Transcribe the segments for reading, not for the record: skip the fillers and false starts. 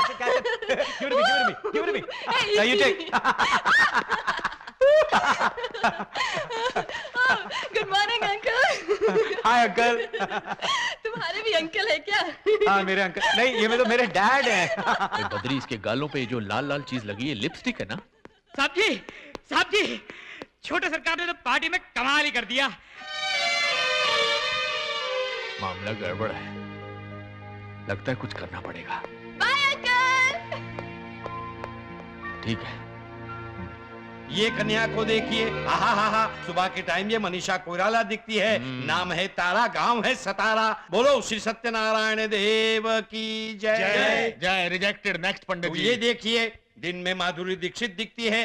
Give it to me. Now you take. Good morning uncle. Hi uncle. तुम्हारे भी uncle है क्या? हाँ मेरे अंकल नहीं, ये तो मेरे डैड हैं। बद्री, इसके गालों पे जो लाल लाल चीज लगी है लिपस्टिक है ना? साहब जी, छोटे सरकार ने तो पार्टी में कमाल ही कर दिया। मामला गड़बड़ है, लगता है कुछ करना पड़ेगा। Bye uncle. ठीक है। ये कन्या को देखिए, आहा, सुबह के टाइम ये मनीषा कोइराला दिखती है। नाम है तारा, गांव है सतारा। बोलो श्री सत्यनारायण देव की जय। जय। रिजेक्टेड। नेक्स्ट पंडित तो जी। ये देखिए, दिन में माधुरी दीक्षित दिखती है,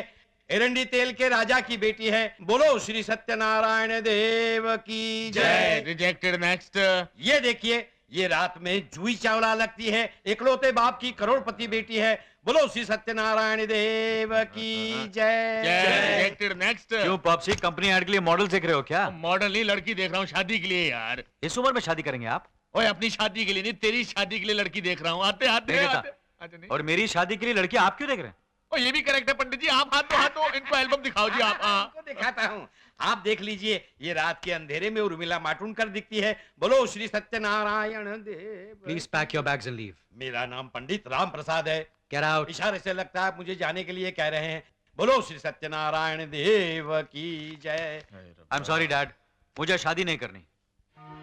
एरंडी तेल के राजा की बेटी है। बोलो श्री सत्यनारायण देव की जय। रिजेक्टेड। नेक्स्ट। ये देखिए, ये रात में जूही चावला लगती है, इकलौते बाप की करोड़पति बेटी है। बोलो श्री सत्यनारायण देव की जय। रिजेक्टेड। नेक्स्ट। क्यों पॉप्सी, कंपनी ऐड के लिए मॉडल देख रहे हो क्या? मॉडल नहीं, लड़की देख रहा हूँ शादी के लिए यार। इस उम्र में शादी करेंगे आप? ओए, अपनी शादी के लिए नहीं, तेरी शादी के लिए लड़की देख रहा हूँ। आते आते नहीं आते। अच्छा नहीं। और मेरी शादी के लिए लड़की आप क्यों देख रहे हैं? ओ, ये भी करेक्ट है पंडित जी। आप हाथ दो, इनको एल्बम दिखाओ जी। आप आपको दिखाता हूँ, आप देख लीजिए। ये रात के अंधेरे में उर्मिला माटुंडकर दिखती है। बोलो Shri Satyanarayan Dev. Please pack your bags and leave. मेरा नाम पंडित राम प्रसाद है। Get out. इशारे से लगता है आप मुझे जाने के लिए कह रहे हैं। बोलो श्री सत्यनारायण देव की जय। आई एम सॉरी डैड, मुझे शादी नहीं करनी।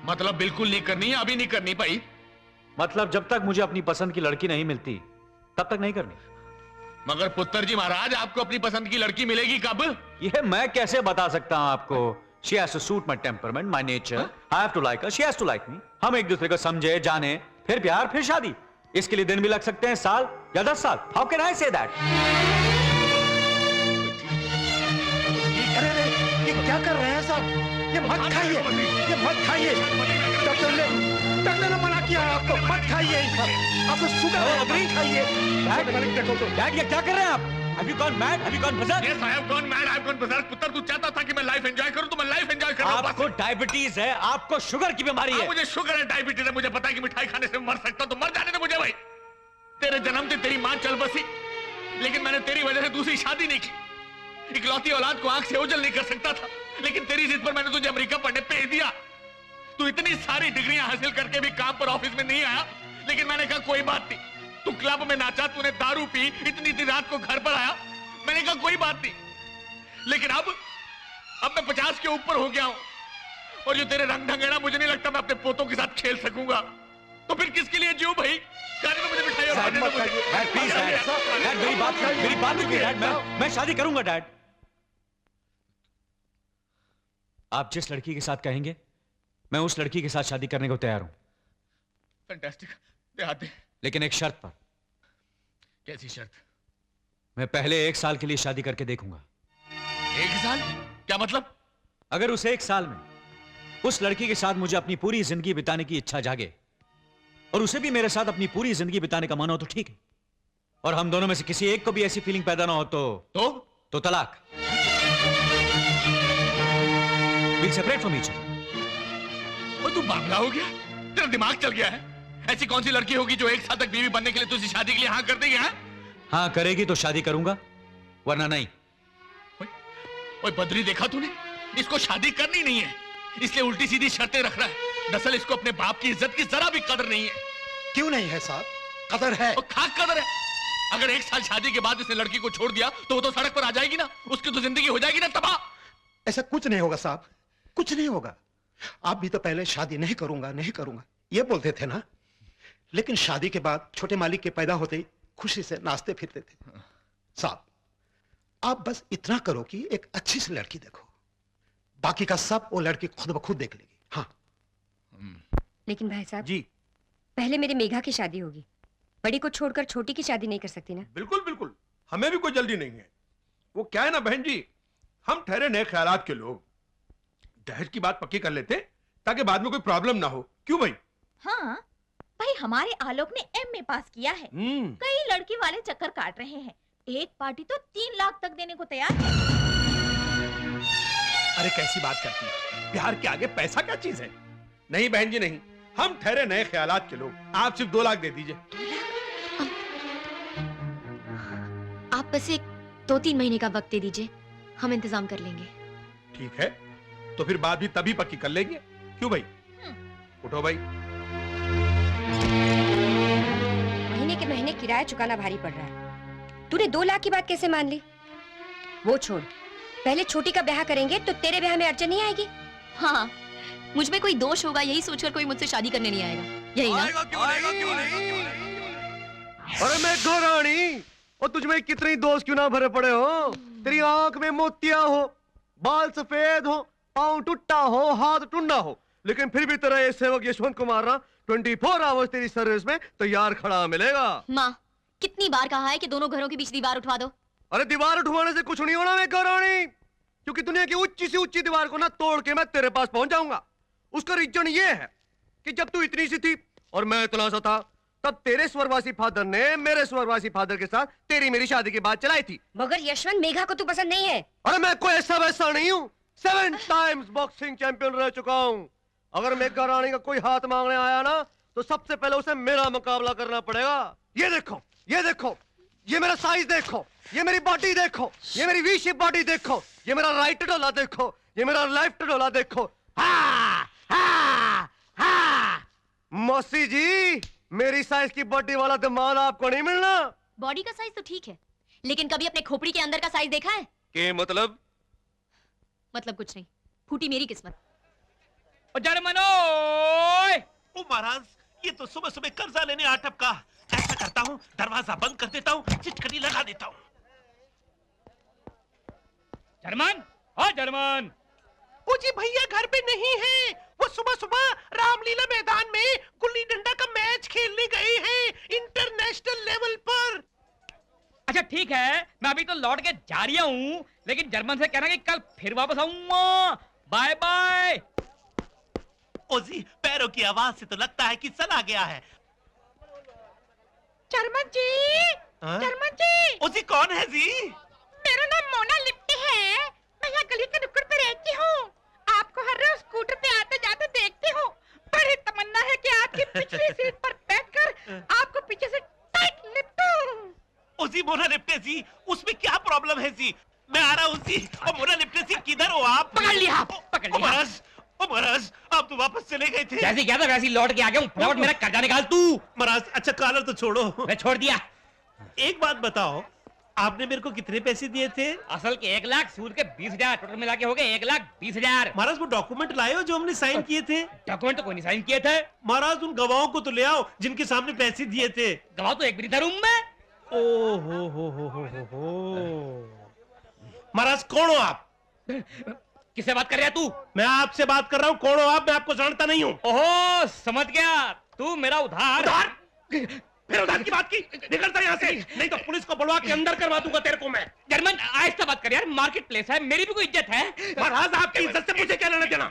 मतलब बिल्कुल नहीं करनी है? अभी नहीं करनी भाई? मतलब जब तक मुझे अपनी पसंद की लड़की नहीं मिलती तब तक नहीं करनी। मगर पुत्र जी महाराज, आपको अपनी पसंद की लड़की मिलेगी कब? ये मैं कैसे बता सकता हूं आपको? She has to suit my temperament, my nature. I have to like her, she has to like me. हम एक दूसरे को समझे, जाने, फिर प्यार, फिर शादी। इसके लिए दिन भी लग सकते हैं, साल या 10 साल। How can I say that? अरे ये क्या कर रहे हैं साहब? ये मत खाइए, ये मत खाइए। डॉक्टर ने मना किया है आपको, मत खाइए। आपको शुगर है, मत खाइए। डैड ये क्या कर रहे हैं आप? Have you gone mad? Have you gone berserk? Yes, I have gone mad. I have gone berserk. पुत्र, तू चाहता था कि मैं लाइफ एंजॉय करूं, तो मैं लाइफ एंजॉय कर रहा हूं। आपको डायबिटीज है, आपको शुगर की बीमारी है। मुझे शुगर है, डायबिटीज है, मुझे पता है कि मिठाई खाने से मर सकता हूं, तो मर जाने दे मुझे भाई। तेरे जन्म से तेरी मां चल बसी, लेकिन मैंने तेरी वजह से दूसरी शादी नहीं की। इकलौती औलाद को आंख से ओझल नहीं कर सकता था, लेकिन तेरी जिद पर मैंने तुझे अमेरिका पढ़ने भेज दिया। तू इतनी सारी डिग्रियां हासिल करके भी काम पर ऑफिस में नहीं आया, लेकिन मैंने कहा कोई बात नहीं। तू क्लब में नाचा, तूने दारू पी, इतनी रात को घर पर आया, मैंने कहा कोई बात नहीं। लेकिन अब मैं 50 के ऊपर हो गया हूं, और जो तेरे रंग ढंग है ना, मुझे नहीं लगता मैं अपने पोतों के साथ खेल सकूंगा। तो फिर किसके लिए जीऊं भाई? खाने को मुझे मिठाई और खाने को मुझे। डैड प्लीज डैड, मेरी बात सुनिए डैड। मैं शादी करूंगा डैड। आप जिस लड़की के साथ कहेंगे, मैं उस लड़की के साथ शादी करने को तैयार हूं। फैंटास्टिक, दे। लेकिन एक शर्त पर। कैसी शर्त? मैं पहले 1 साल के लिए शादी करके देखूंगा। 1 साल? क्या मतलब? अगर उस 1 साल में उस लड़की के साथ मुझे अपनी पूरी जिंदगी बिताने की इच्छा जागे, और उसे भी मेरे साथ अपनी पूरी जिंदगी बिताने का मन हो, तो ठीक है। और हम दोनों में से किसी एक को भी ऐसी फीलिंग पैदा ना हो तो तलाक। We'll separate from each other। और तू बावला हो गया? तेरा दिमाग चल गया है? ऐसी कौन सी लड़की होगी जो 1 साल तक बीवी बनने के लिए तुझे शादी के लिए हाँ कर देगी? हाँ करेगी तो शादी करूंगा, वरना नहीं। ओए बद्री, देखा तूने? इसको शादी करनी नहीं है, इसलिए उल्टी सीधी शर्तें रख रहा है। दरअसल इसको अपने बाप की इज्जत की जरा भी कदर नहीं है। क्यों नहीं है साहब? कदर है। और खाक कदर है। अगर 1 साल शादी के बाद इसने लड़की को छोड़ दिया, तो वो तो सड़क पर आ जाएगी ना, उसकी तो जिंदगी हो जाएगी ना तबाह। ऐसा कुछ नहीं होगा साहब, कुछ नहीं होगा। आप भी तो पहले शादी नहीं करूंगा ये बोलते थे ना, लेकिन शादी के बाद छोटे मालिक के पैदा होते ही खुशी से नाचते फिरते थे। साहब, आप बस इतना करो कि एक अच्छी सी लड़की देखो, बाकी का सब वो लड़की खुद ब खुद देख लेगी। हाँ। लेकिन भाई साहब जी, पहले मेरे मेघा की शादी होगी, बड़ी को छोड़कर छोटी की शादी नहीं कर सकती ना? बिल्कुल बिल्कुल, हमें भी कोई जल्दी नहीं है। वो क्या है ना बहन जी, हम ठहरे नए ख्यालात के लोग, दहेज की बात पक्की कर लेते ताकि बाद में कोई प्रॉब्लम ना हो। क्यों भाई? हाँ भाई, हमारे आलोक ने एमए पास किया है, कई लड़की वाले चक्कर काट रहे हैं, एक पार्टी तो 3 लाख तक देने को तैयार है। अरे कैसी बात करती है, प्यार के आगे पैसा क्या चीज है? नहीं बहन जी नहीं, हम ठहरे नए ख्यालात के लोग, आप सिर्फ 2 लाख दे दीजिए। बस एक 2-3 महीने का वक्त दे दीजिए, हम इंतजाम कर लेंगे। ठीक है, तो फिर बात भी तभी पक्की कर लेंगे। क्यों भाई? उठो भाई। महीने के महीने किराया चुकाना भारी पड़ रहा है। तूने 2 लाख की बात कैसे मान ली? वो छोड़, पहले छोटी का ब्याह करेंगे तो तेरे ब्याह में अड़चन नहीं आएगी। हाँ, मुझ में कोई दोष होगा यही सोचकर कोई मुझसे शादी करने नहीं आएगा, यही ना? क्यों नहीं? अरे मैं रानी, और तुझमें कितने दोस्त क्यों ना भरे पड़े हो? तेरी आंख में मोतियां हो, बाल सफेद हो, पाँव टूटा हो, हाथ टुंडा हो, लेकिन फिर भी तेरा ये सेवक यशवंत कुमार ना 24 आवर्स तेरी सर्विस में तैयार खड़ा मिलेगा। माँ, कितनी बार कहा है कि दोनों घरों के बीच दीवार उठवा दो? अरे दीवार उठवाने से कुछ नहीं होना मैं रानी, क्योंकि दुनिया की ऊंची से ऊंची दीवार को ना तोड़ के मैं तेरे पास पहुंच जाऊंगा। उसका रीजन ये है कि जब तू इतनी सी थी और मैं इतना सा था, तब तेरे स्वर्गवासी फादर ने मेरे स्वर्गवासी फादर के साथ तेरी मेरी शादी की बात चलाई थी। मगर यशवंत, मेघा को तू पसंद नहीं है। अरे मैं कोई ऐसा वैसा नहीं हूँ, 7 टाइम्स बॉक्सिंग चैंपियन रह चुका हूँ। अगर मेघा रानी का कोई हाथ मांगने आया ना, तो सबसे पहले उसे मेरा मुकाबला करना पड़ेगा। ये देखो, ये देखो, ये मेरा साइज देखो, ये मेरी बॉडी देखो, ये मेरी वी शेप बॉडी देखो, ये मेरा राइट डोला देखो, ये मेरा लेफ्ट डोला देखो। हा हा हा। मौसी जी, मेरी साइज की बॉडी वाला दिमाग आपको नहीं मिलना। बॉडी का साइज तो ठीक है, लेकिन कभी अपने खोपड़ी के अंदर का साइज देखा है? के मतलब कुछ नहीं, फूटी मेरी किस्मत। जर्मनोय! ओ महाराज, ये तो सुबह सुबह कर्जा लेने आ टपका। ऐसा करता हूँ, दरवाजा बंद कर देता हूँ, चिटकनी लगा देता हूँ। जर्मन, हाँ जर्मन। ओ जी भैया घर पे नहीं है। वो सुबह सुबह रामलीला मैदान में गुल्ली डंडा का मैच खेलने गए हैं इंटरनेशनल लेवल पर। अच्छा ठीक है, मैं अभी तो लौट के जा रहा हूँ, लेकिन जर्मन से कहना कि कल फिर वापस आऊंगा। Bye bye. ओजी, पैरों की आवाज से तो लगता है कि चला गया है। जर्मन जी, जर्मन जी। ओजी कौन है जी? मेरा नाम मोना लिप्टी है। मैं यहाँ गली के नुक्कड़ पे रहती हूँ। आपको हर रोज स्कूटर पे आते जाते देखती हूँ। बड़ी तमन्ना है कि आपकी पिछली सीट पर बैठकर आपको पीछे से टाइट लिपटूं। ओजी मोना लिप्टे जी, उसमें क्या प्रॉब्लम है जी? मैं आ रहा हूँ जी। और मोना लिप्टे जी किधर हो आप? पकड़ लिया, पकड़ लिया। महाराज, आप तो वापस चले गए थे। जैसे क्या था वैसे ही लौट के आ गया हूँ। फटाफट मेरा कर्जा निकाल तू। महाराज, अच्छा कॉलर तो छोड़ो। मैं छोड़ दिया। एक बात बताओ, आपने मेरे को कितने पैसे दिए थे? असल के 1 लाख, सूद के 20,000, टोटल मिला के हो गए 1,20,000। महाराज, वो डॉक्यूमेंट लाए हो जो हमने साइन किए थे? डॉक्यूमेंट तो कोई नहीं साइन किए थे। महाराज, उन गवाहों को तो ले आओ जिनके सामने पैसे दिए थे। गवाह तो एक भी नहीं था रूम में। ओ हो। महाराज, कौन हो आप? किससे बात कर रहा है तू? मैं आपसे बात कर रहा हूँ। कौन हो आप? मैं आपको जानता नहीं हूँ। ओहो, समझ गया, तू मेरा उधार। फिर उधार की बात की? निकलता यहाँ से, नहीं तो पुलिस को बुलवा के अंदर करवा दूंगा तेरे को मैं। जर्मन, आहिस्ता बात कर यार, मार्केट प्लेस है, मेरी भी कोई इज्जत है। महाराज, आपकी इज्जत से मुझे क्या लेना देना?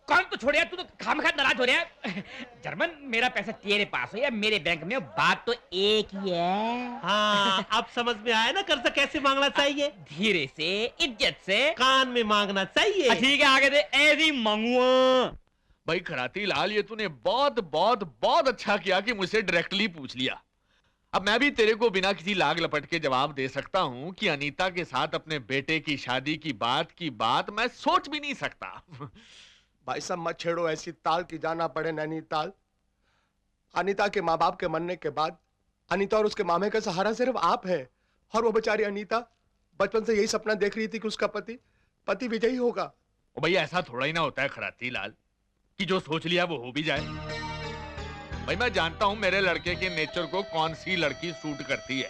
कौन तो छोड़ यार, तू तो खामखा नाराज हो रहा है। जर्मन, मेरा पैसा तेरे पास हो या मेरे बैंक में, बात तो एक ही है। हाँ, अब समझ में आया ना कर्जा कैसे मांगना चाहिए। धीरे से, इज्जत से, कान में मांगना चाहिए। ठीक है, आगे दे, ऐसे ही मांगूंगा। भाई खराती लाल, ये तूने बहुत बहुत बहुत अच्छा किया कि मुझसे डायरेक्टली पूछ लिया। अब मैं भी तेरे को बिना किसी लाग लपट के जवाब दे सकता हूँ कि अनीता के साथ अपने बेटे की शादी की बात मैं सोच भी नहीं सकता। भाई साहब मत छेड़ो ऐसी ताल की जाना पड़े नैनीताल। अनीता के माँ बाप के मरने के बाद अनीता और उसके मामे का सहारा सिर्फ आप है। और वो बेचारी अनीता बचपन से यही सपना देख रही थी कि उसका पति विजयी होगा। ओ भाई, ऐसा थोड़ा ही ना होता है खराती लाल कि जो सोच लिया वो हो भी जाए। भाई मैं जानता हूं मेरे लड़के के नेचर को कौन सी लड़की सूट करती है,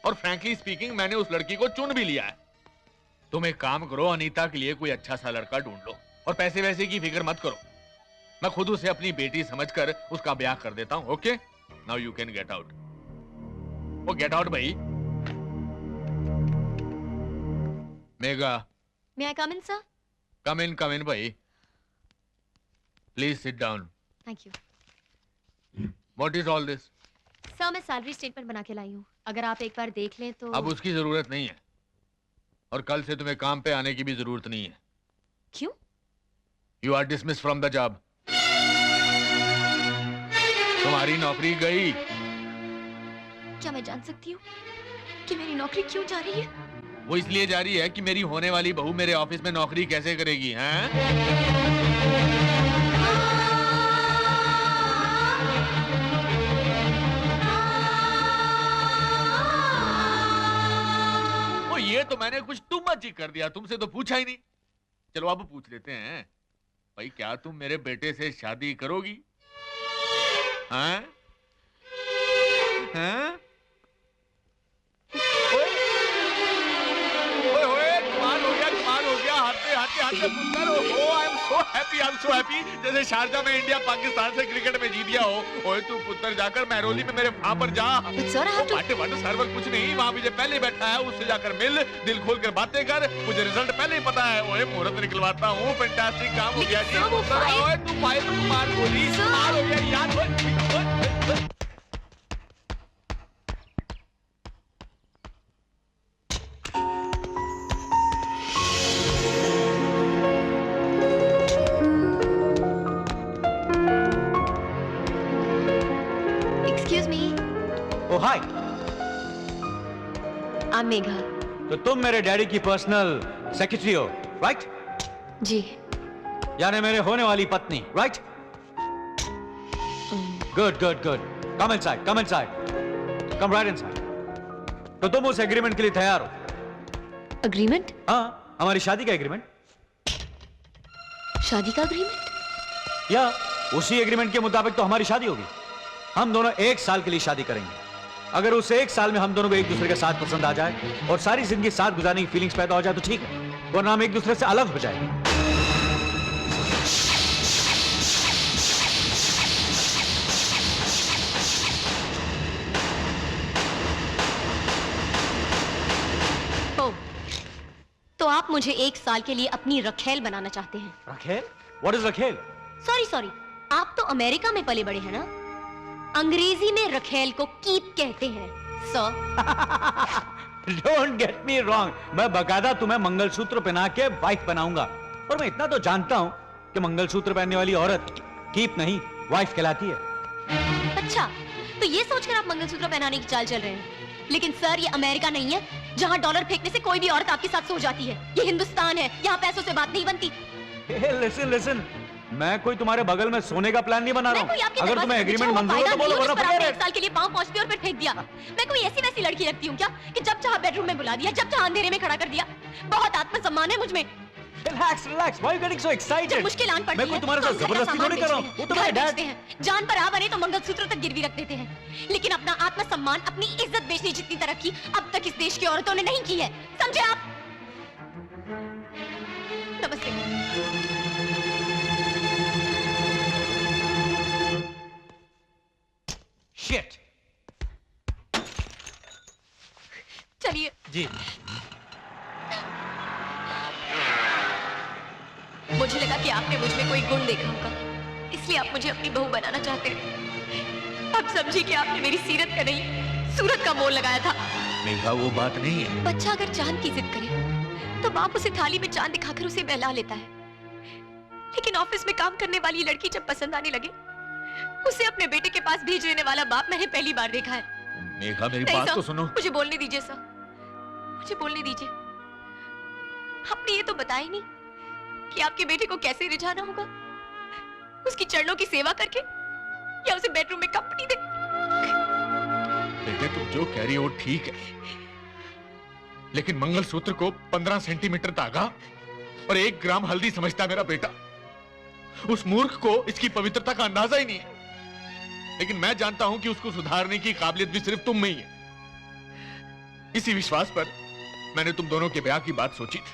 और फ्रैंकली स्पीकिंग मैंने उस लड़की को चुन भी लिया है। तुम एक काम करो, अनीता के लिए कोई अच्छा सा लड़का ढूंढ लो और पैसे वैसे की फिक्र मत करो। मैं खुद उसे अपनी बेटी समझकर उसका ब्याह कर देता हूं। Okay, now you can get out. Oh get out भाई। मेगा, may I come in sir? Come in भाई। Please sit down. Thank you what is all this? Sir, मैं सैलरी स्टेटमेंट बना के लाई हूँ, अगर आप एक बार देख लें तो। अब उसकी जरूरत नहीं है, और कल से तुम्हें काम पे आने की भी जरूरत नहीं है। क्यों? You are dismiss from the job. तुम्हारी नौकरी गई। क्या मैं जान सकती हूँ? कि मेरी नौकरी क्यों जा रही है? वो इसलिए जा रही है कि मेरी होने वाली बहू मेरे ऑफिस में नौकरी कैसे करेगी, हैं? वो ये तो मैंने कुछ टू मच ही कर दिया, तुमसे तो पूछा ही नहीं। चलो अब पूछ लेते हैं, भाई क्या तुम मेरे बेटे से शादी करोगी? हैं? हैं? कमाल हो गया, हाथे पुत्र हो। आई एम सो हैप्पी जैसे शारजा में इंडिया पाकिस्तान से क्रिकेट में जीत गया हो। ओए तू पुत्र जाकर महरौली में मेरे वहां पर जा। सर्वर कुछ नहीं, वहां मुझे पहले ही बैठा है, उससे जाकर मिल, दिल खोल कर बातें कर। मुझे रिजल्ट पहले ही पता है। ओए मुहूर्त निकलवाता हूँ, फैंटास्टिक काम हो गया जी। ओए तू फाइल मार गोली, मार हो गया यार। हाय, I'm मेघा। तो तुम मेरे डैडी की पर्सनल सेक्रेटरी हो, राइट? जी। यानी मेरे होने वाली पत्नी, right? Good good good. Come inside, come inside, come right inside. तो तुम उस एग्रीमेंट के लिए तैयार हो? एग्रीमेंट? हाँ, हमारी शादी का एग्रीमेंट। शादी का एग्रीमेंट? या उसी एग्रीमेंट के मुताबिक तो हमारी शादी होगी। हम दोनों 1 साल के लिए शादी करेंगे। अगर उस 1 साल में हम दोनों को एक दूसरे के साथ पसंद आ जाए और सारी जिंदगी साथ गुजारने की फीलिंग्स पैदा हो जाए तो ठीक है, वरना हम एक दूसरे से अलग हो जाएंगे। ओ, तो आप मुझे 1 साल के लिए अपनी रखेल बनाना चाहते हैं? रखेल? What is रखेल? सॉरी, आप तो अमेरिका में पले बड़े हैं ना? अंग्रेजी में रखेल को कीप कहते हैं, sir. Don't get me wrong, मैं बकायदा तुम्हें मंगलसूत्र पहना के वाइफ बनाऊंगा। और मैं इतना तो जानता हूँ कि मंगलसूत्र पहनने वाली औरत कीप नहीं, वाइफ कहलाती है। अच्छा, तो ये सोचकर आप मंगलसूत्र पहनाने की चाल चल रहे हैं। लेकिन सर, ये अमेरिका नहीं है जहाँ डॉलर फेंकने से कोई भी औरत आपके साथ सो जाती है। ये हिंदुस्तान है, यहाँ पैसों से बात नहीं बनती। लिसन, मैं कोई तुम्हारे बगल में सोने का प्लान नहीं बना रहा हूँ। अगर तुम्हें एग्रीमेंट मंजूर हो तो बोलो, वरना आपने 1 साल के लिए पाँव पहुँचते और फिर फेंक दिया। मैं कोई ऐसी वैसी लड़की लगती हूँ क्या कि जब चाहा बेडरूम में बुला दिया, जब चाहा अंधेरे में खड़ा कर दिया? बहुत आत्मसम्मान है मुझ में। Relax, why are you getting so excited? जब मुश्किल आन पड़ती मैं कोई है, तुम्हारे साथ जबरदस्ती थोड़ी कर रहा हूँ। वो तो मेरा डैड हैं, जान पर आ बने तो मंगलसूत्र तक गिरवी रख देते हैं। लेकिन अपना आत्मसम्मान, अपनी इज्जत बेचने जितनी तरक्की अब तक इस देश की औरतों ने नहीं की है, समझे आप? नमस्ते। Shit. चलिए। जी। मुझे लगा कि आपने मुझ में कोई गुण देखा होगा, इसलिए आप मुझे अपनी बहू बनाना चाहते हैं। अब समझिए कि आपने मेरी सीरत का नहीं, सूरत का मोल लगाया था। मेघा, वो बात नहीं है। बच्चा अगर चांद की जिद करे तो बाप उसे थाली में चांद दिखाकर उसे बहला लेता है। लेकिन ऑफिस में काम करने वाली लड़की जब पसंद आने लगे, उसे अपने बेटे के पास भेज देने वाला बाप मैंने पहली बार देखा है। मेघा, मेरी बात तो सुनो। मुझे बोलने दीजिए सर, मुझे बोलने दीजिए। आपने ये तो बताया ही नहीं कि आपके बेटे को कैसे रिझाना होगा, उसकी चरणों की सेवा करके या उसे बेडरूम में कंपनी दे। बेटे, तुम जो कह रही हो ठीक है, लेकिन मंगलसूत्र को 15 सेंटीमीटर धागा और 1 ग्राम हल्दी समझता मेरा बेटा। उस मूर्ख को इसकी पवित्रता का अंदाजा ही नहीं है। लेकिन मैं जानता हूं कि उसको सुधारने की काबिलियत भी सिर्फ तुम में ही है। इसी विश्वास पर मैंने तुम दोनों के ब्याह की बात सोची थी,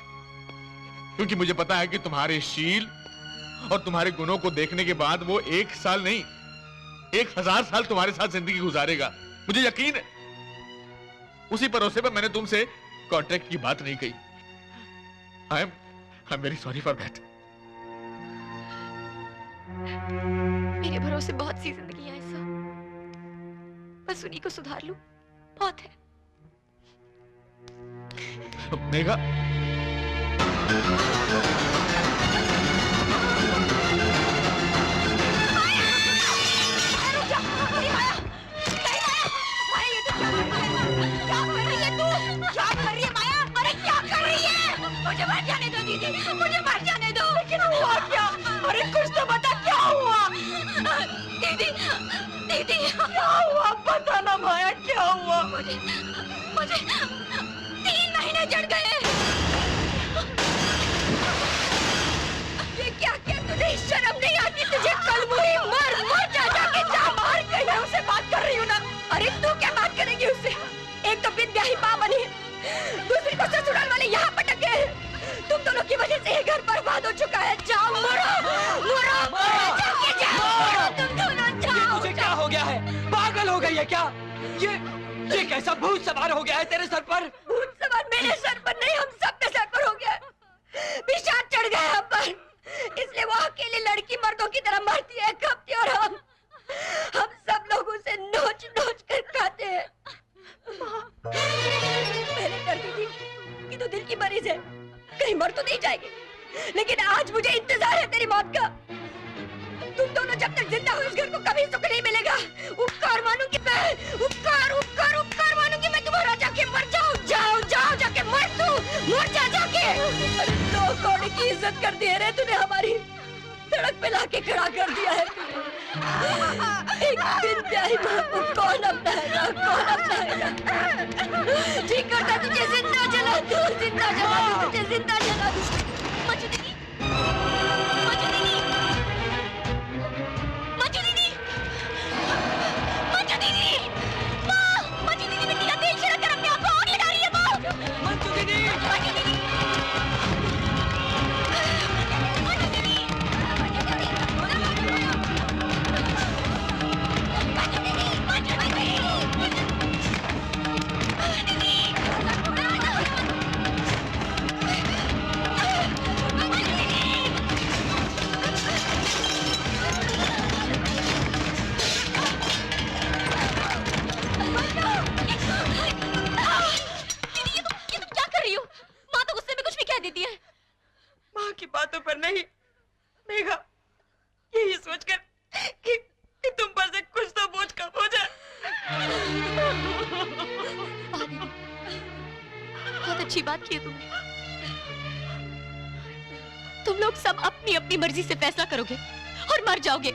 क्योंकि मुझे पता है कि तुम्हारे शील और तुम्हारे गुणों को देखने के बाद वो 1 साल नहीं 1000 साल तुम्हारे साथ जिंदगी गुजारेगा, मुझे यकीन है। उसी भरोसे पर मैंने तुमसे कॉन्ट्रैक्ट की बात नहीं कही। I am very sorry for that. मेरे भरोसे बहुत सी जिंदगी है सर, बस उन्हीं को सुधार लूं, बहुत है। मेघा, ये मुझे 3 महीने चढ़ गए। ये क्या किया तूने? शर्म नहीं आती तुझे? कल मुही मर जा, जाके जा मार गई। मैं उससे बात कर रही हूँ ना। अरे तू क्या बात करेगी उससे? एक तो बिन ब्याही माँ बनी है, दूसरी को ससुराल वाले यहाँ पटक गए। तुम दोनों की वजह से ये घर बर्बाद हो चुका है। जाओ मरो, जाके जाओ, तुम दोनों जाओ। तुझे क्या हो गया है? पागल हो गई है क्या? ये कैसा भूत सवार हो गया है तेरे सर पर? भूत सवार मेरे सर पर नहीं, हम सब के सर पर हो गया। पिशाच चढ़ गया हम पर, इसलिए वो अकेली लड़की मर्दों की तरह मरती है, खपती, और हम सब लोग उसे नोच नोच कर खाते हैं। पहले डरती थी कि तू दिल की मरीज है, कहीं मर तो नहीं जाएगी, लेकिन आज मुझे इंतजार है तेरी मौत का। तुम दोनों जब तक जिंदा हो इस घर को कभी सुख नहीं मिलेगा। उपकार मानूंगी मैं, उपकार मानूंगी मैं तुम्हारा। जाके मर जाओ, जाओ जाके मर जा जाके। अरे 2 कौड़ी की इज्जत कर दी है रे तूने, हमारी सड़क पे लाके खड़ा कर दिया है तूने। एक दिन ब्याही माँ को कौन अपनाएगा? ठीक करता तुझे जिंदा जला दूं, तुझे जिंदा जला दूं। मंजू दीदी, बिटिया तेल छिड़क कर अपने आप को आग लगा रही है। माँ मंजू दीदी, अच्छी बात की है तुमने। तुम लोग सब अपनी अपनी मर्जी से फैसला करोगे और मर जाओगे,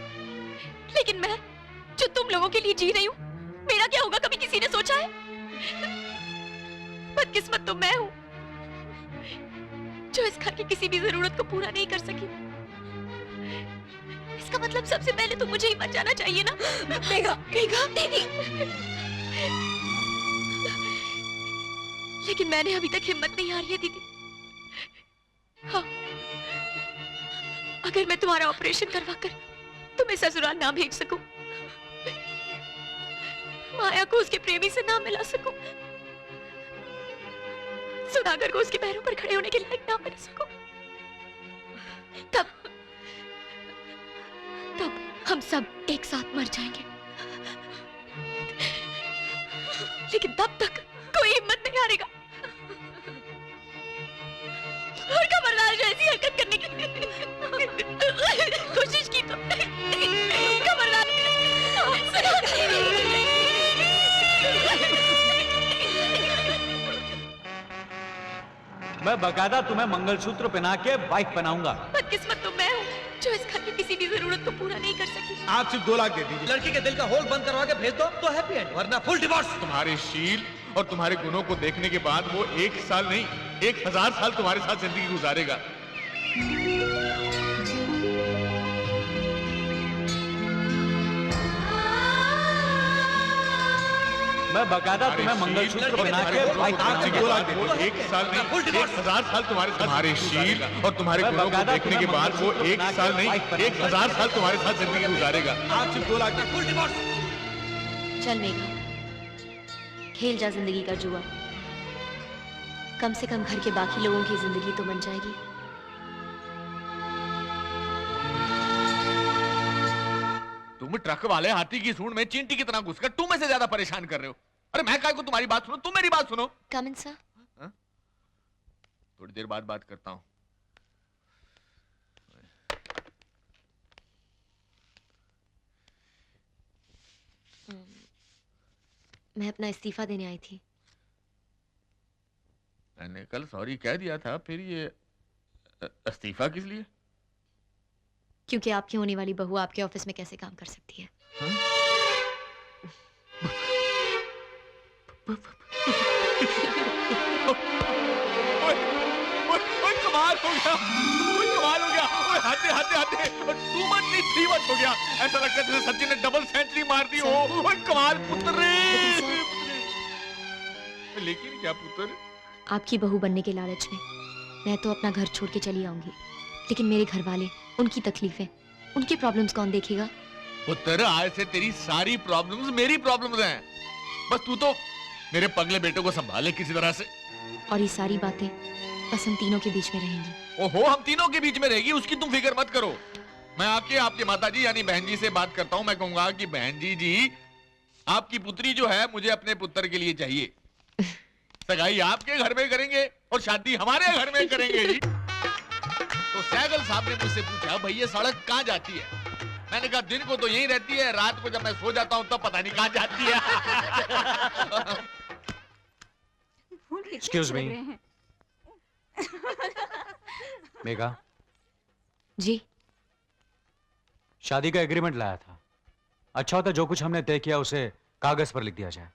लेकिन मैं जो तुम लोगों के लिए जी रही हूँ, मेरा क्या होगा कभी किसी ने सोचा है? बदकिस्मत तो मैं हूँ जो इस घर की किसी भी जरूरत को पूरा नहीं कर सकी। इसका मतलब सबसे पहले तो मुझे ही मर जाना चाहिए ना। मेघा दीदी, लेकिन मैंने अभी तक हिम्मत नहीं हारी है दीदी। हाँ, अगर मैं तुम्हारा ऑपरेशन करवाकर तुम्हें ससुराल ना भेज सकूं, माया को उसके प्रेमी से ना मिला सकूं, सुधाकर को उसके पैरों पर खड़े होने के लायक ना बना सकूं, तब हम सब एक साथ मर जाएंगे। लेकिन तब तक कोई हिम्मत नहीं हारेगा। और खबरदार जो ऐसी हरकत करने की कोशिश की तो खबरदार। मैं बकायदा तुम्हें मंगलसूत्र पहना के वाइफ बनाऊंगा। बदकिस्मत तो मैं हूँ जो इस घर की किसी भी जरूरत को पूरा नहीं कर सकी। आप सिर्फ 2 लाख दे दीजिए। लड़की के दिल का होल बंद करवा के भेज दो तो हैप्पी एंड, वरना फुल डिवोर्स। तुम्हारे शील और तुम्हारे गुणों को देखने के बाद वो 1 साल नहीं 1000 साल तुम्हारे साथ जिंदगी गुजारेगा। मैं बकायदा तुम्हें मंगलसूत्र पहना के वाइफ बनाऊंगा। 2 लाख दे दीजिए। 1 साल नहीं 1000 साल तुम्हारे साथ। तुम्हारे शील और तुम्हारे गुणों को देखने के बाद वो 1 साल नहीं 1000 साल तुम्हारे साथ जिंदगी गुजारेगा। आप सिर्फ 2 लाख दे। Full divorce. चल मेघा, खेल जा जिंदगी का जुआ। कम से कम घर के बाकी लोगों की जिंदगी तो बन जाएगी। तुम ट्रक वाले हाथी की सूंड में चींटी की तरह घुसकर तुम में से ज्यादा परेशान कर रहे हो। अरे मैं काय को तुम्हारी बात सुनो, तुम मेरी बात सुनो। कम इन सर। थोड़ी देर बाद बात करता हूं। मैं अपना इस्तीफा देने आई थी। मैंने कल सॉरी कह दिया था, फिर ये इस्तीफा किस लिए? क्योंकि आपकी होने वाली बहू आपके ऑफिस में कैसे काम कर सकती है। ओए कमाल हो गया, ओए कमाल हो गया, ओए हाथे टू मच नहीं 3 मच हो गया। ऐसा लगता है जैसे सचिन ने डबल सेंचुरी मार दी हो। ओए कमाल पुत्र रे। लेकिन क्या पुत्र? आपकी बहू बनने के लालच में मैं तो अपना घर छोड़ के चली आऊंगी, लेकिन मेरे घर वाले, उनकी तकलीफें, उनकी प्रॉब्लम्स कौन देखेगा? पुत्र आज से तेरी सारी प्रॉब्लम्स मेरी प्रॉब्लम्स हैं। बस तू तो मेरे पगले बेटे को संभाले किसी तरह से। और ये सारी बातें बस हम तीनों के बीच में रहेंगी। ओहो, हम तीनों के बीच में रहेगी, उसकी तुम फिक्र मत करो। मैं आपकी माताजी यानी बहन जी से बात करता हूँ। मैं कहूंगा कि बहन जी आपकी पुत्री जो है मुझे अपने पुत्र के लिए चाहिए। सगाई आपके घर में करेंगे और शादी हमारे घर में करेंगे जी। तो सैगल साहब ने मुझसे पूछा, भाई ये सड़क कहाँ जाती है? मैंने कहा दिन को तो यहीं रहती है, रात को जब मैं सो जाता हूँ तब पता नहीं कहाँ जाती है। एक्सक्यूज मी मेघा, जी शादी का एग्रीमेंट लाया था। अच्छा होता जो कुछ हमने तय किया उसे कागज पर लिख दिया जाए।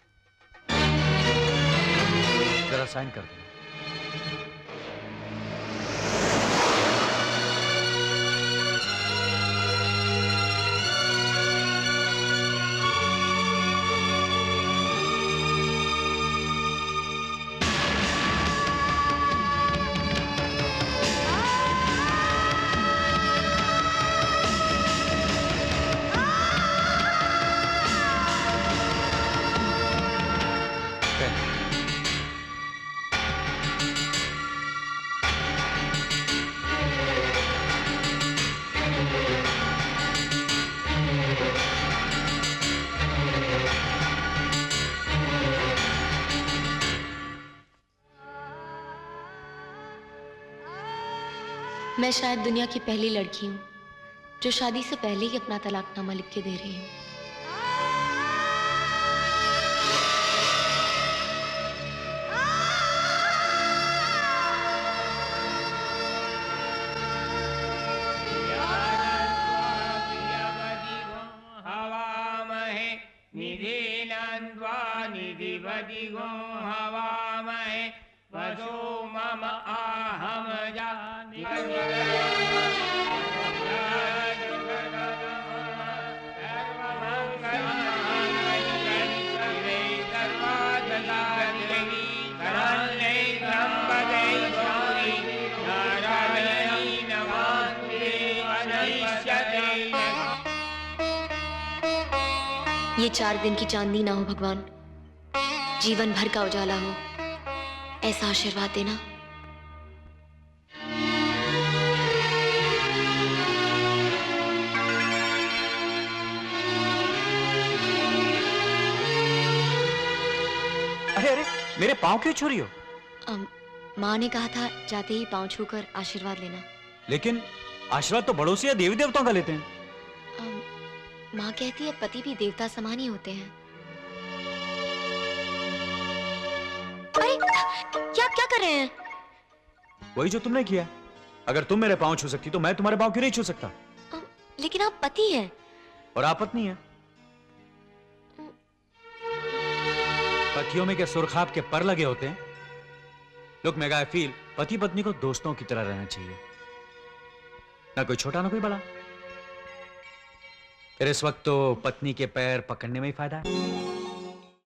जरा साइन कर देना। मैं शायद दुनिया की पहली लड़की हूँ जो शादी से पहले ही अपना तलाकनामा लिख के दे रही हूँ। ये 4 दिन की चांदनी ना हो भगवान, जीवन भर का उजाला हो, ऐसा आशीर्वाद देना। अरे अरे, मेरे पाँव क्यों छू रही हो? माँ ने कहा था जाते ही पाँव छूकर आशीर्वाद लेना। लेकिन आशीर्वाद तो बड़ों से या देवी देवताओं का लेते हैं। माँ कहती है पति भी देवता समान ही होते हैं। अरे क्या आप क्या कर रहे हैं? वही जो तुमने किया। अगर तुम मेरे पाँव छू सकती तो मैं तुम्हारे पाँव क्यों नहीं छू सकता? लेकिन आप पति हैं। और आप पत्नी हैं। पतियों में क्या सुरखाब के पर लगे होते हैं? लोग मेगा फील पति पत्नी को दोस्तों की तरह रहना चाहिए, ना कोई छोटा ना कोई बड़ा। फिर इस वक्त तो पत्नी के पैर पकड़ने में ही फायदा है।